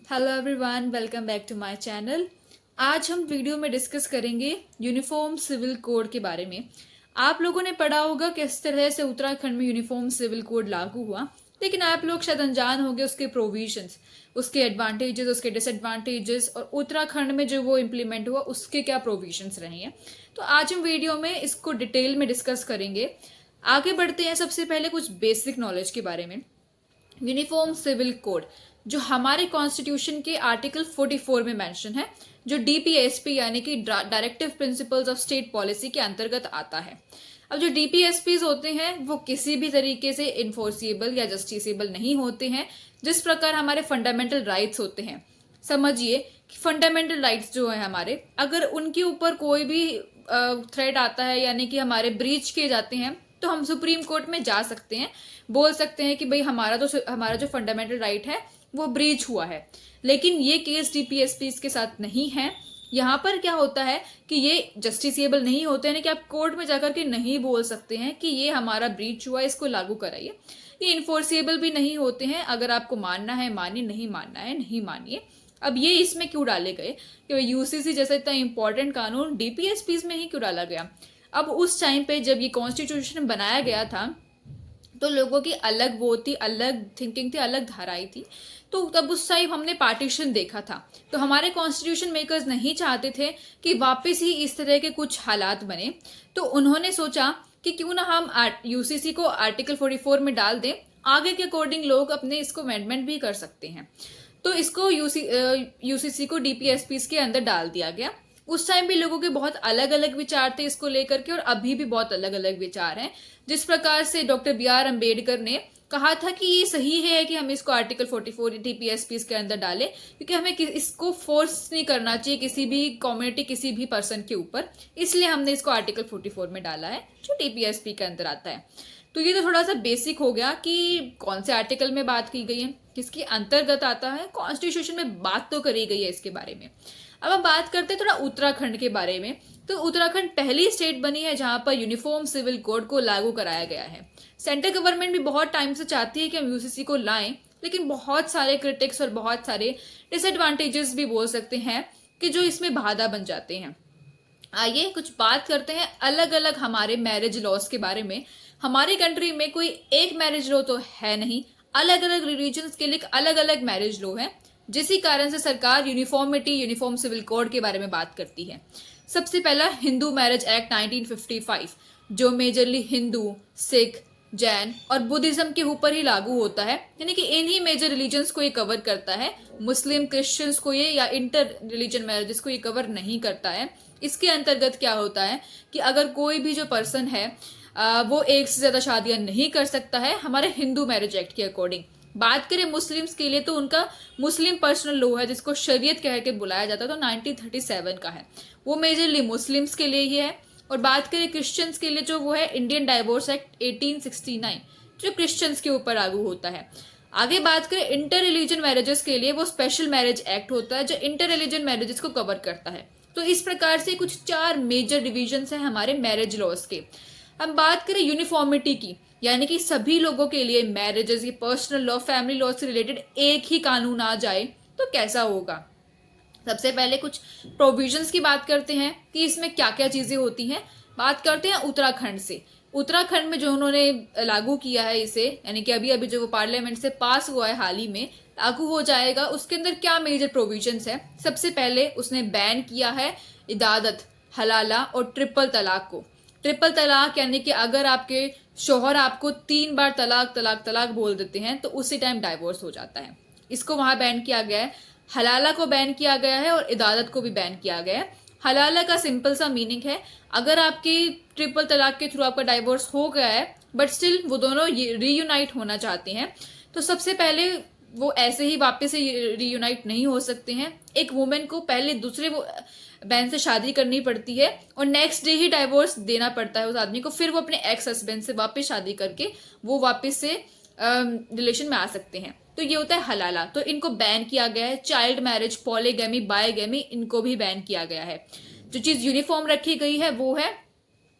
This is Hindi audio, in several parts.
Hello everyone, welcome back to my channel. आज हम वीडियो में डिस्कस करेंगे यूनिफॉर्म सिविल कोड के बारे में। आप लोगों ने पढ़ा होगा किस तरह से उत्तराखंड में यूनिफॉर्म सिविल कोड लागू हुआ, लेकिन आप लोग शायद अनजान होंगे उसके प्रोविजंस, उसके एडवांटेजेस, उसके डिसएडवांटेजेस और उत्तराखंड में जो वो इम्प्लीमेंट हुआ उसके क्या प्रोविजंस रहे हैं। तो आज हम वीडियो में इसको डिटेल में डिस्कस करेंगे। आगे बढ़ते हैं। सबसे पहले कुछ बेसिक नॉलेज के बारे में। यूनिफॉर्म सिविल कोड जो हमारे कॉन्स्टिट्यूशन के आर्टिकल 44 में मेंशन है, जो डीपीएसपी यानी कि directive principles of state policy के अंतर्गत आता है। अब जो डीपीएसपीज होते हैं वो किसी भी तरीके से इन्फोर्सिएबल या जस्टिसेबल नहीं होते हैं। जिस प्रकार हमारे फंडामेंटल राइट्स होते हैं, समझिए कि फंडामेंटल राइट्स जो है हमारे, अगर उनके ऊपर कोई भी थ्रेट आता है यानी कि हमारे ब्रीच किए जाते हैं, तो हम सुप्रीम कोर्ट में जा सकते हैं, बोल सकते हैं कि भाई हमारा जो फंडामेंटल राइट है वो ब्रीच हुआ है। लेकिन ये केस डीपीएसपी के साथ नहीं है। यहाँ पर क्या होता है कि ये जस्टिसेबल नहीं होते हैं कि आप कोर्ट में जाकर के नहीं बोल सकते हैं कि ये हमारा ब्रीच हुआ, इसको लागू कराइए। ये इन्फोर्सिएबल भी नहीं होते हैं। अगर आपको मानना है मानिए, नहीं मानना है नहीं मानिए। अब ये इसमें क्यों डाले गए कि यूसीसी जैसा इतना इंपॉर्टेंट कानून डीपीएसपी में ही क्यों डाला गया। अब उस टाइम पे जब ये कॉन्स्टिट्यूशन बनाया गया था तो लोगों की अलग वो थी, अलग थिंकिंग थी, अलग धाराएं थी। तो तब उस टाइम हमने पार्टीशन देखा था। तो हमारे कॉन्स्टिट्यूशन मेकर्स नहीं चाहते थे कि वापस ही इस तरह के कुछ हालात बने। तो उन्होंने सोचा कि क्यों ना हम यूसीसी को आर्टिकल 44 में डाल दें। आगे के अकॉर्डिंग लोग अपने इसको अमेंडमेंट भी कर सकते हैं। तो इसको यूसीसी को डीपीएसपी के अंदर डाल दिया गया। उस टाइम भी लोगों के बहुत अलग अलग विचार थे इसको लेकर के, और अभी भी बहुत अलग अलग विचार हैं। जिस प्रकार से डॉक्टर बी.आर. अम्बेडकर ने कहा था कि ये सही है कि हम इसको आर्टिकल 44 डीपीएसपी के अंदर डालें, क्योंकि हमें इसको फोर्स नहीं करना चाहिए किसी भी कम्युनिटी, किसी भी पर्सन के ऊपर। इसलिए हमने इसको आर्टिकल 44 में डाला है जो डीपीएसपी के अंदर आता है। तो ये तो थोड़ा सा बेसिक हो गया कि कौन से आर्टिकल में बात की गई है, किसके अंतर्गत आता है। कॉन्स्टिट्यूशन में बात तो करी गई है इसके बारे में। अब हम बात करते हैं थोड़ा उत्तराखंड के बारे में। तो उत्तराखंड पहली स्टेट बनी है जहां पर यूनिफॉर्म सिविल कोड को लागू कराया गया है। सेंट्रल गवर्नमेंट भी बहुत टाइम से चाहती है कि हम यूसीसी को लाएं, लेकिन बहुत सारे क्रिटिक्स और बहुत सारे डिसएडवांटेजेस भी बोल सकते हैं कि जो इसमें बाधा बन जाते हैं। आइए कुछ बात करते हैं अलग अलग हमारे मैरिज लॉज के बारे में। हमारी कंट्री में कोई एक मैरिज लॉ तो है नहीं, अलग अलग रिलीजन्स के लिए अलग अलग मैरिज लॉ है, जिसी कारण से सरकार यूनिफॉर्म सिविल कोड के बारे में बात करती है। सबसे पहला हिंदू मैरिज एक्ट 1955, जो मेजरली हिंदू, सिख, जैन और बुद्धिज्म के ऊपर ही लागू होता है, यानी कि इन्हीं मेजर रिलीजन्स को ये कवर करता है। मुस्लिम, क्रिश्चियंस को ये या इंटर रिलीजन मैरिजेस को ये कवर नहीं करता है। इसके अंतर्गत क्या होता है कि अगर कोई भी जो पर्सन है वो एक से ज्यादा शादियां नहीं कर सकता है हमारे हिंदू मैरिज एक्ट के अकॉर्डिंग। बात करें मुस्लिम्स के लिए तो उनका मुस्लिम पर्सनल लॉ है, जिसको शरीयत कह के बुलाया जाता है, तो 1937 का है, वो मेजरली मुस्लिम्स के लिए ही है। और बात करें क्रिश्चियंस के लिए, जो वो है इंडियन डाइवोर्स एक्ट 1869, जो क्रिश्चियंस के ऊपर लागू होता है। आगे बात करें इंटर रिलीजन मैरिजेस के लिए, वो स्पेशल मैरिज एक्ट होता है जो इंटर रिलीजन मैरिजेस को कवर करता है। तो इस प्रकार से कुछ 4 मेजर डिविजन्स हैं हमारे मैरिज लॉज के। हम बात करें यूनिफॉर्मिटी की, यानी कि सभी लोगों के लिए मैरिजेस, ये पर्सनल लॉ, फैमिली लॉ से रिलेटेड एक ही कानून आ जाए तो कैसा होगा। सबसे पहले कुछ प्रोविजंस की बात करते हैं कि इसमें क्या क्या चीजें होती हैं। बात करते हैं उत्तराखंड से। उत्तराखंड में जो उन्होंने लागू किया है इसे, यानी कि अभी अभी जो वो पार्लियामेंट से पास हुआ है, हाल ही में लागू हो जाएगा, उसके अंदर क्या मेजर प्रोविजंस है। सबसे पहले उसने बैन किया है इदादत, हलाला और ट्रिपल तलाक को। ट्रिपल तलाक यानी कि अगर आपके शोहर आपको 3 बार तलाक तलाक तलाक बोल देते हैं तो उसी टाइम डाइवोर्स हो जाता है। इसको वहां बैन किया गया है। हलाला को बैन किया गया है और इदादत को भी बैन किया गया है। हलाला का सिंपल सा मीनिंग है, अगर आपकी ट्रिपल तलाक के थ्रू आपका डाइवोर्स हो गया है बट स्टिल वो दोनों रीयूनाइट होना चाहते हैं, तो सबसे पहले वो ऐसे ही वापस से रीयूनाइट नहीं हो सकते हैं। एक वुमेन को पहले दूसरे बहन से शादी करनी पड़ती है और नेक्स्ट डे ही डाइवोर्स देना पड़ता है उस आदमी को, फिर वो अपने एक्स हस्बैंड से वापस शादी करके वो वापस से रिलेशन में आ सकते हैं। तो ये होता है हलाला। तो इनको बैन किया गया है। चाइल्ड मैरिज, पॉलीगैमी, बायगैमी, इनको भी बैन किया गया है। जो चीज यूनिफॉर्म रखी गई है वो है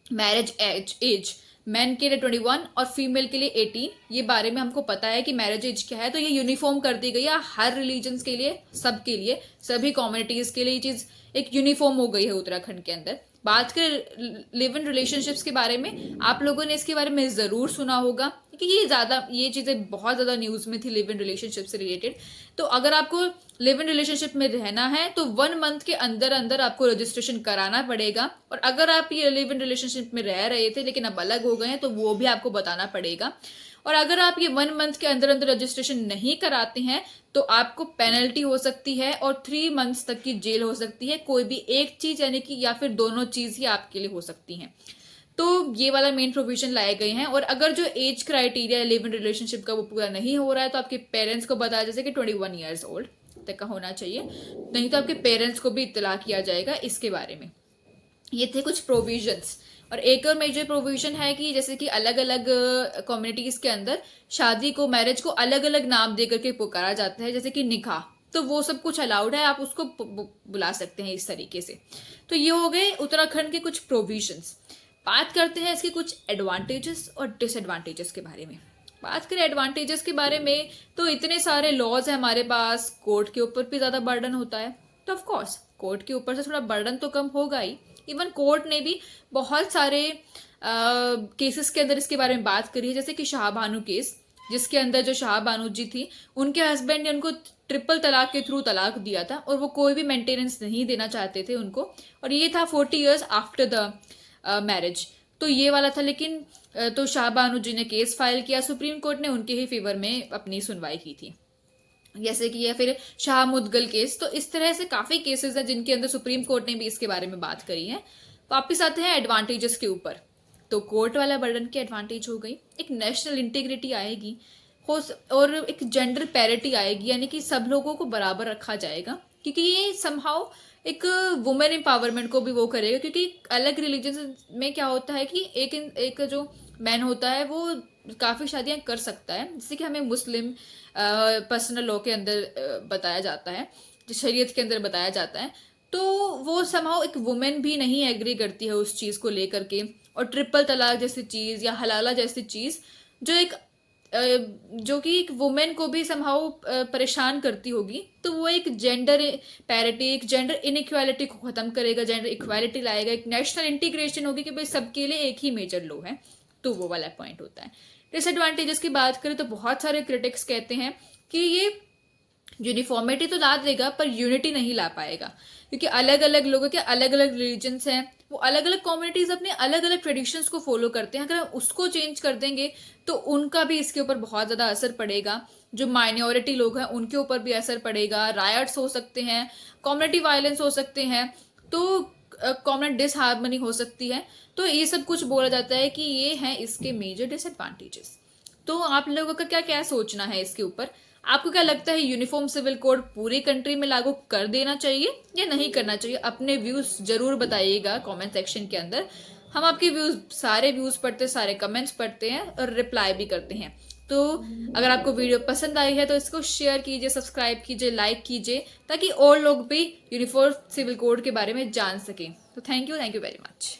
मैरिज एज। मेन के लिए 21 और फीमेल के लिए 18। ये बारे में हमको पता है कि मैरिज एज क्या है, तो ये यूनिफॉर्म कर दी गई है हर रिलीजन्स के लिए, सबके लिए, सभी कम्युनिटीज के लिए ये चीज एक यूनिफॉर्म हो गई है उत्तराखंड के अंदर। बात करें लिव इन रिलेशनशिप्स के बारे में, आप लोगों ने इसके बारे में जरूर सुना होगा क्योंकि ये चीजें बहुत ज्यादा न्यूज में थी लिव इन रिलेशनशिप से रिलेटेड। तो अगर आपको लिव इन रिलेशनशिप में रहना है तो 1 मंथ के अंदर अंदर आपको रजिस्ट्रेशन कराना पड़ेगा। और अगर आप ये लिव इन रिलेशनशिप में रह रहे थे लेकिन अब अलग हो गए हैं तो वो भी आपको बताना पड़ेगा। और अगर आप ये 1 मंथ के अंदर अंदर रजिस्ट्रेशन नहीं कराते हैं तो आपको पेनल्टी हो सकती है और 3 मंथ्स तक की जेल हो सकती है। कोई भी एक चीज यानी कि या फिर दोनों चीज ही आपके लिए हो सकती हैं। तो ये वाला मेन प्रोविजन लाए गए हैं। और अगर जो एज क्राइटेरिया है लिव इन रिलेशनशिप का वो पूरा नहीं हो रहा है तो आपके पेरेंट्स को बताया जैसे कि 21 ईयर्स ओल्ड तक का होना चाहिए, नहीं तो आपके पेरेंट्स को भी इत्तला किया जाएगा इसके बारे में। ये थे कुछ प्रोविजंस। और एक और मेजर प्रोविजन है कि जैसे कि अलग अलग कम्युनिटीज के अंदर शादी को, मैरिज को अलग अलग नाम दे करके पुकारा जाता है, जैसे कि निकाह, तो वो सब कुछ अलाउड है, आप उसको बुला सकते हैं इस तरीके से। तो ये हो गए उत्तराखंड के कुछ प्रोविजंस। बात करते हैं इसके कुछ एडवांटेजेस और डिसएडवांटेजेस के बारे में। बात करें एडवांटेजेस के बारे में तो इतने सारे लॉज है हमारे पास, कोर्ट के ऊपर भी ज्यादा बर्डन होता है, तो ऑफ कोर्स कोर्ट के ऊपर से थोड़ा बर्डन तो कम होगा ही। इवन कोर्ट ने भी बहुत सारे केसेस के अंदर इसके बारे में बात करी है, जैसे कि शाहबानू केस, जिसके अंदर जो शाहबानू जी थी उनके हस्बैंड ने उनको ट्रिपल तलाक के थ्रू तलाक दिया था और वो कोई भी मेंटेनेंस नहीं देना चाहते थे उनको, और ये था 40 ईयर्स आफ्टर द मैरिज। तो ये वाला था। लेकिन तो शाहबानू जी ने केस फाइल किया, सुप्रीम कोर्ट ने उनके ही फेवर में अपनी सुनवाई की थी, जैसे कि या फिर शाह मुदगल केस। तो इस तरह से काफी केसेस हैं जिनके अंदर सुप्रीम कोर्ट ने भी इसके बारे में बात करी है। वापिस आते हैं एडवांटेजेस के ऊपर। तो कोर्ट वाला बर्डन की एडवांटेज हो गई, एक नेशनल इंटीग्रिटी आएगी और एक जेंडर पैरिटी आएगी, यानी कि सब लोगों को बराबर रखा जाएगा, क्योंकि ये समहाउ एक वुमेन एम्पावरमेंट को भी वो करेगा। क्योंकि अलग रिलीजन में क्या होता है कि एक जो मैन होता है वो काफी शादियां कर सकता है, जैसे कि हमें मुस्लिम पर्सनल लॉ के अंदर बताया जाता है, जो शरीयत के अंदर बताया जाता है। तो वो समहाउ एक वुमेन भी नहीं एग्री करती है उस चीज को लेकर के। और ट्रिपल तलाक जैसी चीज या हलाला जैसी चीज जो कि एक वुमेन को भी समहाउ परेशान करती होगी, तो वो एक जेंडर पैरिटी, एक जेंडर इनइक्वालिटी को खत्म करेगा, जेंडर इक्वालिटी लाएगा, एक नेशनल इंटीग्रेशन होगी कि भाई सबके लिए एक ही मेजर लॉ है। तो वो वाला पॉइंट होता है। डिसएडवांटेजेस की बात करें तो बहुत सारे क्रिटिक्स कहते हैं कि ये यूनिफॉर्मिटी तो ला देगा पर यूनिटी नहीं ला पाएगा, क्योंकि अलग अलग लोगों के अलग अलग रिलीजन्स हैं, वो अलग अलग कम्युनिटीज अपने अलग अलग ट्रेडिशंस को फॉलो करते हैं। अगर हम उसको चेंज कर देंगे तो उनका भी इसके ऊपर बहुत ज्यादा असर पड़ेगा, जो माइनॉरिटी लोग हैं उनके ऊपर भी असर पड़ेगा, रायट्स हो सकते हैं, कम्युनिटी वायलेंस हो सकते हैं, तो कॉमन डिसहार्मनी हो सकती है। तो ये सब कुछ बोला जाता है कि ये हैं इसके मेजर डिसएडवांटेजेस। तो आप लोगों का क्या क्या सोचना है इसके ऊपर? आपको क्या लगता है यूनिफॉर्म सिविल कोड पूरी कंट्री में लागू कर देना चाहिए या नहीं करना चाहिए? अपने व्यूज जरूर बताइएगा कमेंट सेक्शन के अंदर। हम आपके सारे व्यूज पढ़ते हैं, सारे कमेंट्स पढ़ते हैं और रिप्लाई भी करते हैं। तो अगर आपको वीडियो पसंद आई है तो इसको शेयर कीजिए, सब्सक्राइब कीजिए, लाइक कीजिए, ताकि और लोग भी यूनिफॉर्म सिविल कोड के बारे में जान सकें। तो थैंक यू वेरी मच।